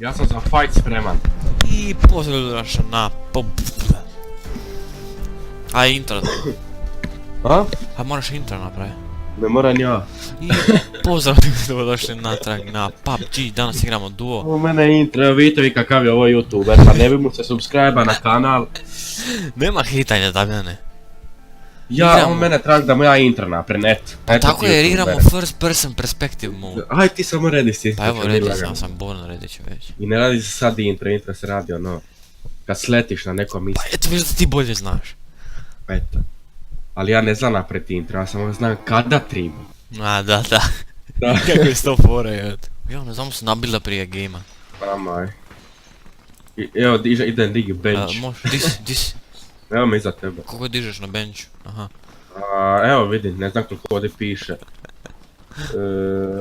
Ja sam za fight spreman. I pozdravljaš na Aj intro. A? A moraš intro napraviti. Ne moram ja. I pozdrav, dobrodošli natrag na PUBG, danas igramo duo. U mene je intro, evo vidite vi kakav je ovo youtuber, pa ne bi mu se subscribe na kanal. Nema hitanja da mene. Ja, on mene traži da mu ja intro napravim, eto. Tako jer igramo first person perspective mode. Aj ti samo redi si. Pa evo redi sam Borno redit ću već. I ne radi se sad intro se radi ono, kad sletiš na nekom mjestu. Pa eto viš da ti bolje znaš. Eto. Ali ja ne znam napraviti intro, ja samo znam kada triba. A da. Kako je sto fora jed. Ja ne znam se nabila prije gejma. Amaj. Evo idem digi bench. Možeš, di si? Evo me iza tebe. Koliko dižeš na benchu? Aha. Evo vidim, ne znam koliko ovdje piše.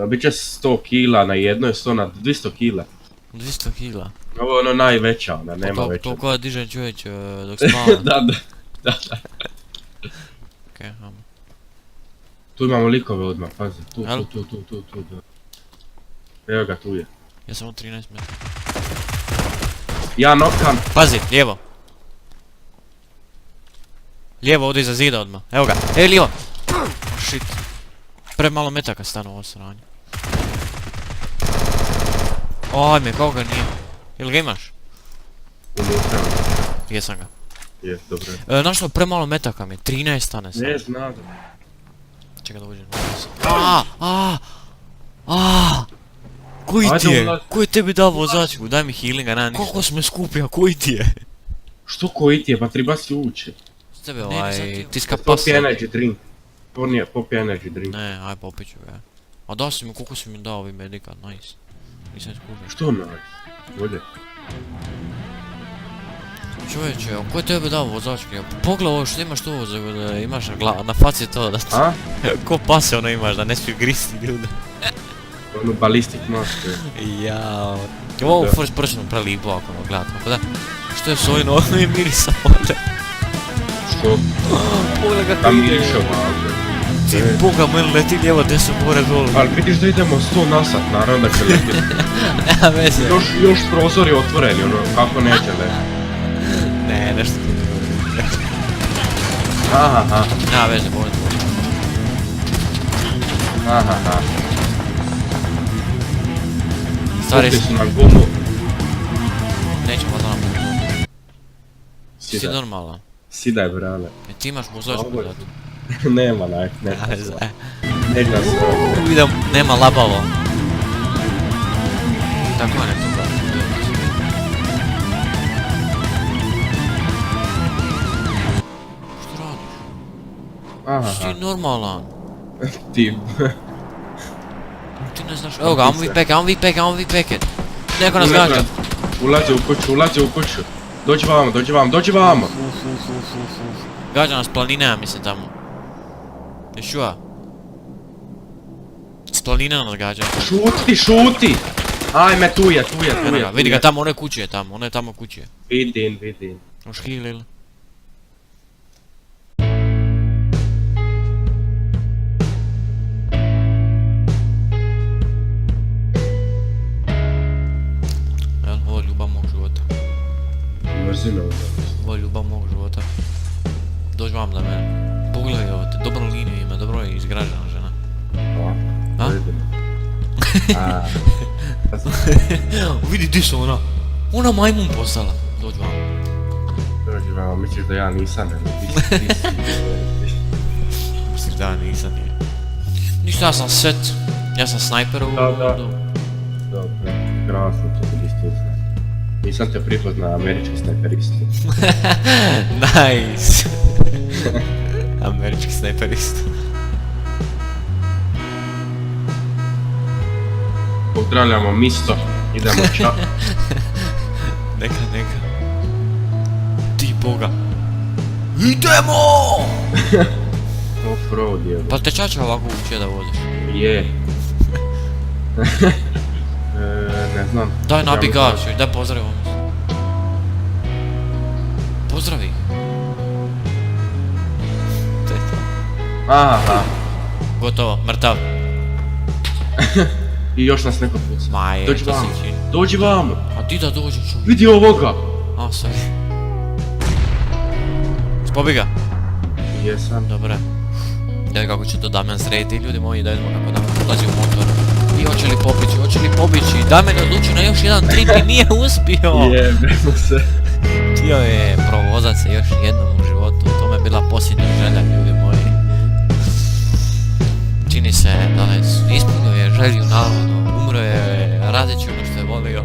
Biće 100 kila na jednoj, 100 na 200 kila. 200 kila? Ovo je ono najveća, ona nema veća. To koja diže čovječ dok spavam. Da. Okej, ajmo. Tu imamo likove odmah, pazi. Tu. Evo ga, tu je. Ja sam u 13 metara. Ja nokam. Pazi, lijevo. Lijevo ovdje iza zida odmah. Evo ga. Lijevo. Oh shit. Premalo metaka stanu ovo sranje. Ajme, kako ga nije? Jel ga imaš? Unutra. Jesam ga. Je, dobro. Našlo premalo metaka mi je, 13 stane sam. Ne znam. Čekaj da uđem. Koji ti je? Koji je tebi dao vozačku? Daj mi healinga, nema ništa. Kako si me skupio, koji ti je? Što koji ti je? Pa treba si ući. S tebe tiska pasa. Popi energy drink. Popi energy drink. Ne, aj popit ću ga. A dao si mi, koliko si mi dao ovi medika, nice. Nisam skupio. Što nice? Bolje. Čovječe, ko je tebe dao vozačku? Pogledaj ovo što imaš tu, da imaš na faci to da... A? Ko pase ono imaš, da ne smiju gristi ljude. Ono ballistic mask. Jao. Ovo first person prelipo ako me gledam, tako da... Što je s ovim ovim mirisa ovdje? Što? Pogledaj ga Tam tu ide. miriše ovako. Ti boga meni leti lijevo, desno, gore, dole. Ali vidiš da idemo 100 na sat, naravno da će letiti. Nema veze. Još prozor je otvoreni, ono, kako neće letiti. Ne, nešto ti ne govorim. Aha. Nema veze, bolje. Aha. Stvari su nam gumu. nećemo da nam. Si normalan. Sidaj, brale. Ti imaš vozačku da tu. Nema, ne veze. Neđa se ovo. Vidim, nema labavo. Tako je nekto brate. Što radiš? Aha. Si normalan. Ti. Ti ne znaš, evo ga, ajmo vi peket. Neko nas gađa. Ulazi u kuću. Dođi vamo. Gađa nas planina, ja mislim tamo. Ješ čuva? S planina nas gađa. Šuti! Ajme, tu je. Vidi ga tamo, one kuće je tamo, one tamo kuće. Vidim. Už heal ili? Ovo je ljubav mog života. Mrzim ovo. Ovo je ljubav mog života. Dođi vam da mene. Pogledaj ovo te, dobro liniju ima, dobro je izgrađena žena. A? Vidi di su ona. Ona majmun postala. Dođi vam. Misliš da ja nisam, Misliš da ja nisam nije. Ništa, ja sam set. Ja sam snajper u vodu. Dobro, krasno to bili stuzna. Nisam te pripoznao američki snajperist. Nice. Američki snajperist. Pozdravljamo misto, idemo čak. Neka. Ti boga. Idemo! Off-road je. Pa te čača ovako uče da voziš? Je. Ne znam. Daj nabi gas, daj pozdrav vam. Pozdravi. Aha. Gotovo, mrtav. I još nas neko puca. Ma je, Dođi to vamo. se čini. Dođi vamo. A di da dođem čovjek? Vidi ovoga. A, sorry. Spobi ga. Jesam. Dobre. Gledaj kako će to Damjan srediti, ljudi moji, da vidimo kako Damjan ulazi u motor. I hoće li pobići, Damjan je odlučio na još jedan trip i nije uspio! Jebemo se. Htio je provozat se još jednom u životu, to me je bila posljednja želja, ljudi moji. Čini se da je ispunio je želju navodno, umro je radeći ono što je volio.